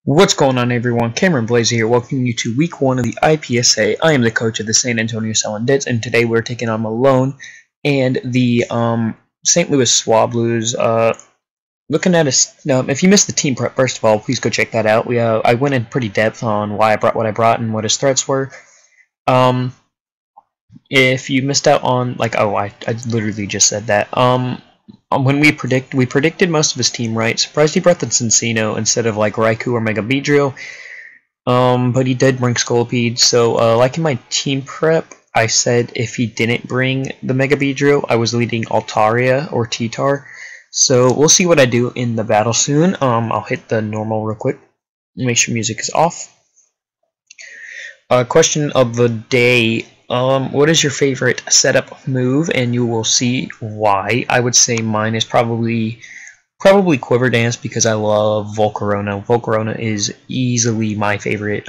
What's going on, everyone? Cameron Blazer here, welcoming you to week 1 of the IPSA. I am the coach of the San Antonio Salandits, and today we're taking on Melone and the St. Louis Swablus. Looking at us, if you missed the team prep, first of all, please go check that out. I went in pretty depth on why I brought what I brought and what his threats were. If you missed out on, I literally just said that. When we predicted most of his team right. Surprised he brought the Cincino instead of like Raikou or Megabedrio. But he did bring Scolipede. So like in my team prep, I said if he didn't bring the Megabedrio, I was leading Altaria or T-Tar. So we'll see what I do in the battle soon. I'll hit the normal real quick. Make sure music is off. Question of the day. What is your favorite setup move? And you will see why. I would say mine is probably Quiver Dance because I love Volcarona. Volcarona is easily my favorite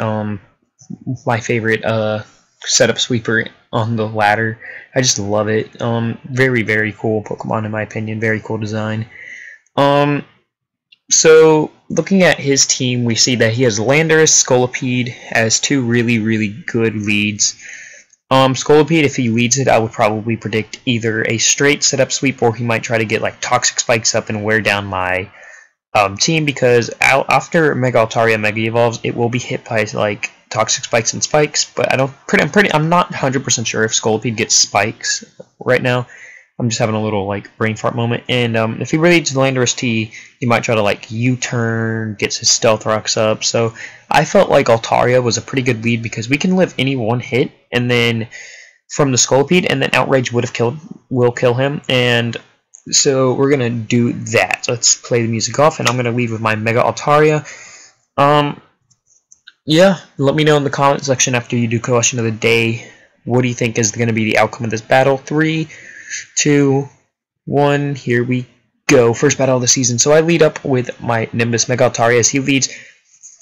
setup sweeper on the ladder. I just love it. Very cool Pokemon in my opinion. Very cool design. So looking at his team, we see that he has Landorus, Scolipede as two really good leads. Scolipede, if he leads it, I would probably predict either a straight setup sweep or he might try to get like Toxic Spikes up and wear down my team, because after Mega Altaria Mega Evolves, it will be hit by like Toxic Spikes and Spikes. But I'm not 100% sure if Scolipede gets Spikes right now. I'm just having a little like brain fart moment. And if he really leads Landorus T, he might try to like U-turn, gets his Stealth Rocks up. So I felt like Altaria was a pretty good lead because we can live any one hit, and then from the Scolipede, and then Outrage will kill him. And so we're gonna do that. Let's play the music off, and I'm gonna leave with my Mega Altaria. Yeah, let me know in the comment section after you do question of the day. What do you think is gonna be the outcome of this battle? 3, 2, 1, here we go. First battle of the season. So I lead up with my Nimbus Mega Altaria as he leads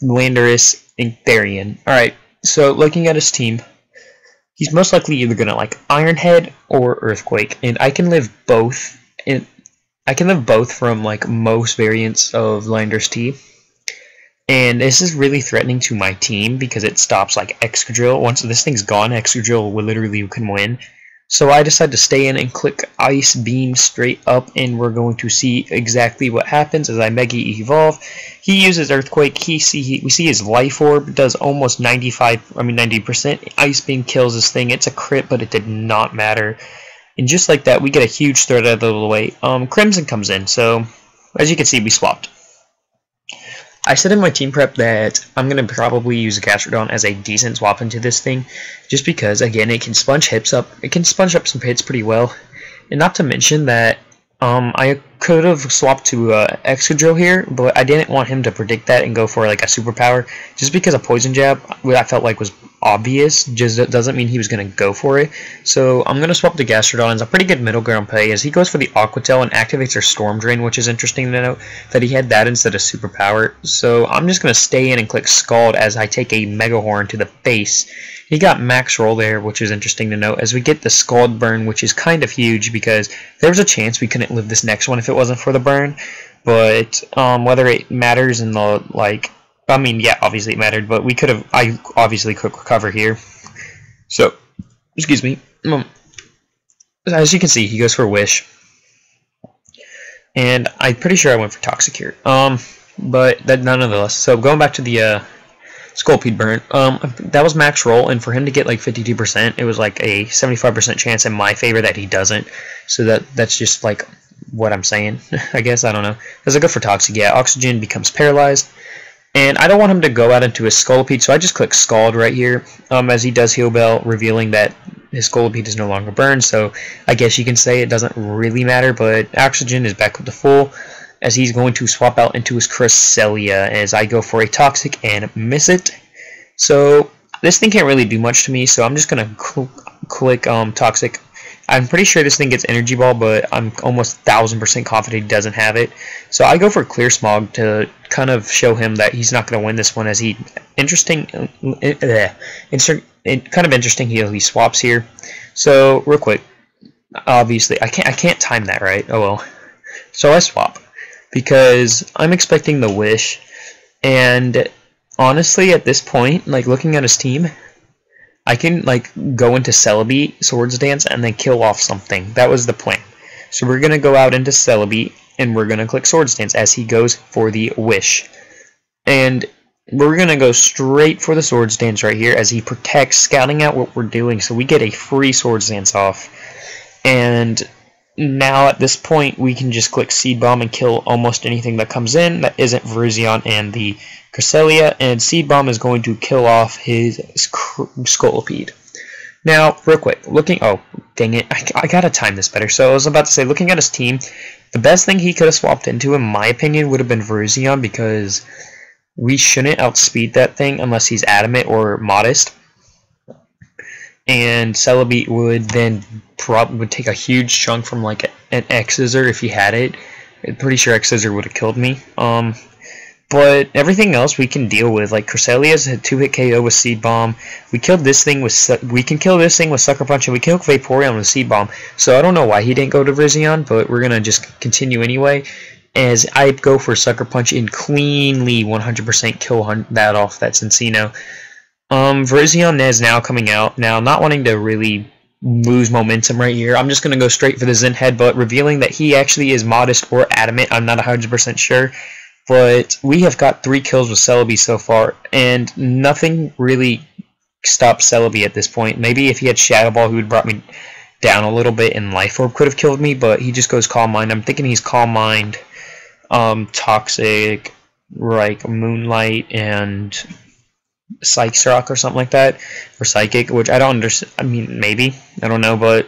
Landorus and Therian. Alright, so looking at his team, he's most likely either gonna like Iron Head or Earthquake, and I can live both. And I can live both from like most variants of Landorus T. And this is really threatening to my team because it stops like Excadrill. Once this thing's gone, Excadrill will literally can win. So I decided to stay in and click Ice Beam straight up, and we're going to see exactly what happens as I Mega Evolve. He uses Earthquake. We see his Life Orb does almost 90%. Ice Beam kills this thing. It's a crit, but it did not matter. And just like that, we get a huge threat out of the way. Crimson comes in. So as you can see, we swapped. I said in my team prep that I'm going to probably use a Gastrodon as a decent swap into this thing, just because, again, it can sponge hits up. It can sponge up some hits pretty well. And not to mention that I could have swapped to Excadrill here, but I didn't want him to predict that and go for like a superpower, just because a Poison Jab, what I felt like was obvious, just doesn't mean he was going to go for it. So I'm going to swap to Gastrodon as a pretty good middle ground play, as he goes for the Aqua Tail and activates our Storm Drain, which is interesting to note that he had that instead of superpower. So I'm just going to stay in and click Scald as I take a Mega Horn to the face. He got max roll there, which is interesting to note, as we get the Scald burn, which is kind of huge because there was a chance we couldn't live this next one if it wasn't for the burn. But whether it matters in the yeah, obviously it mattered, but I obviously could recover here. So, excuse me. As you can see, he goes for Wish, and I'm pretty sure I went for Toxic here. But that nonetheless. So going back to the Scolipede burn, that was max roll, and for him to get like 52%, it was like a 75% chance in my favor that he doesn't. So that's just like what I'm saying. I guess, I don't know. As I go for Toxic, yeah, Oxygen becomes paralyzed. And I don't want him to go out into his Scolipede, so I just click Scald right here, as he does Heal Bell, revealing that his Scolipede is no longer burned. So I guess you can say it doesn't really matter, but Oxygen is back up to full, as he's going to swap out into his Cresselia, as I go for a Toxic and miss it. So this thing can't really do much to me, so I'm just going to click Toxic. I'm pretty sure this thing gets Energy Ball, but I'm almost 1000% confident he doesn't have it. So I go for Clear Smog to kind of show him that he's not going to win this one, as he kind of interesting he swaps here. So real quick, obviously I can't time that, right? Oh well. So I swap because I'm expecting the Wish, and honestly, at this point, like looking at his team, I can like go into Celebi, Swords Dance, and then kill off something. That was the plan. So we're gonna go out into Celebi, and we're gonna click Swords Dance as he goes for the Wish. And we're gonna go straight for the Swords Dance right here as he protects, scouting out what we're doing, so we get a free Swords Dance off. And now at this point we can just click Seed Bomb and kill almost anything that comes in that isn't Virizion and the Cresselia, and Seed Bomb is going to kill off his Scolipede. Now, real quick, oh, dang it, I gotta time this better. So I was about to say, looking at his team, the best thing he could have swapped into, in my opinion, would have been Virizion, because we shouldn't outspeed that thing unless he's Adamant or Modest. And Celebi would then probably take a huge chunk from like an X-Scissor if he had it. I'm pretty sure X-Scissor would have killed me. But everything else we can deal with. Like Cresselia's a 2-hit KO with Seed Bomb. We can kill this thing with Sucker Punch, and we kill Vaporeon with Seed Bomb. So I don't know why he didn't go to Virizion, but we're gonna just continue anyway. As I go for Sucker Punch and cleanly 100% kill that off that Cincino. Virizion is now coming out. Now, not wanting to really lose momentum right here, I'm just going to go straight for the Zen Headbutt, revealing that he actually is Modest or Adamant. I'm not 100% sure. But we have got 3 kills with Celebi so far, and nothing really stopped Celebi at this point. Maybe if he had Shadow Ball, he would have brought me down a little bit, and Life Orb could have killed me, but he just goes Calm Mind. I'm thinking he's Calm Mind, Toxic, like Moonlight, and Psych Rock or something like that, or Psychic, which I don't understand. I mean, maybe, I don't know, but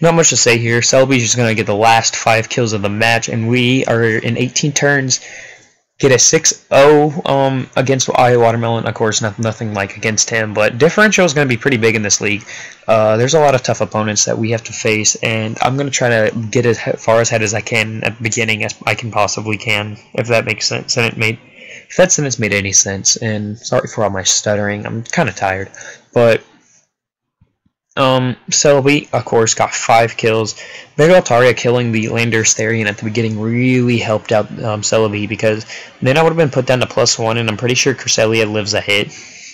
not much to say here. Celebi's just gonna get the last 5 kills of the match, and we are in 18 turns. Get a 6-0 against Watermelon. Of course, nothing like against him, but differential is going to be pretty big in this league. There's a lot of tough opponents that we have to face, and I'm going to try to get as far ahead as I can at the beginning as I can possibly can, if that makes sense. And if that sentence made any sense, and sorry for all my stuttering, I'm kind of tired, but Celebi, of course, got 5 kills. Mega Altaria killing the Landorus Therian at the beginning really helped out Celebi, because then I would have been put down to +1, and I'm pretty sure Cresselia lives a hit.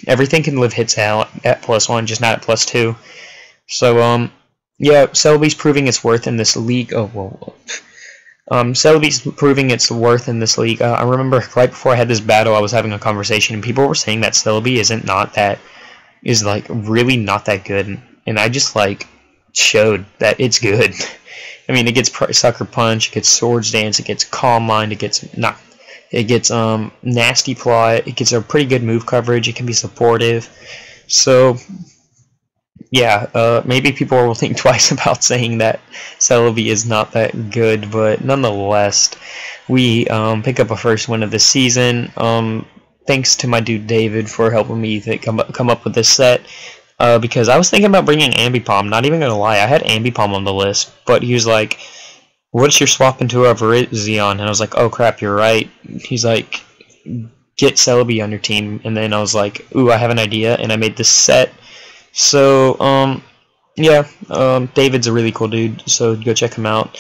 Everything can live hits out at +1, just not at +2. So, yeah, Celebi's proving its worth in this league. Oh, whoa. Celebi's proving its worth in this league. I remember right before I had this battle, I was having a conversation, and people were saying that Celebi is like really not that good. And I just like showed that it's good. I mean, it gets Sucker Punch, it gets Swords Dance, it gets Calm Mind, it gets Nasty Plot, it gets a pretty good move coverage, it can be supportive. So yeah, maybe people will think twice about saying that Celebi is not that good, but nonetheless, we pick up a first win of the season. Thanks to my dude David for helping me come up with this set. Because I was thinking about bringing Ambipom, not even gonna lie, I had Ambipom on the list, but he was like, what's your swap into a Virizion? And I was like, oh crap, you're right. He's like, get Celebi on your team, and then I was like, ooh, I have an idea, and I made this set. So, yeah, David's a really cool dude, so go check him out.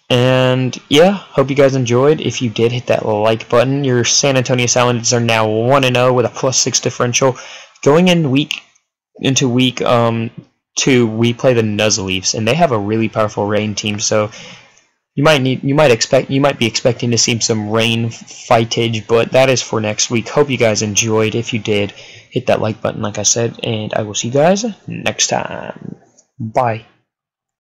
And yeah, hope you guys enjoyed. If you did, hit that like button. Your San Antonio Salandits are now 1-0 with a +6 differential. Going into week 2, we play the Nuzleafs, and they have a really powerful rain team. So you might be expecting to see some rain fightage, but that is for next week. Hope you guys enjoyed. If you did, hit that like button, like I said, and I will see you guys next time. Bye.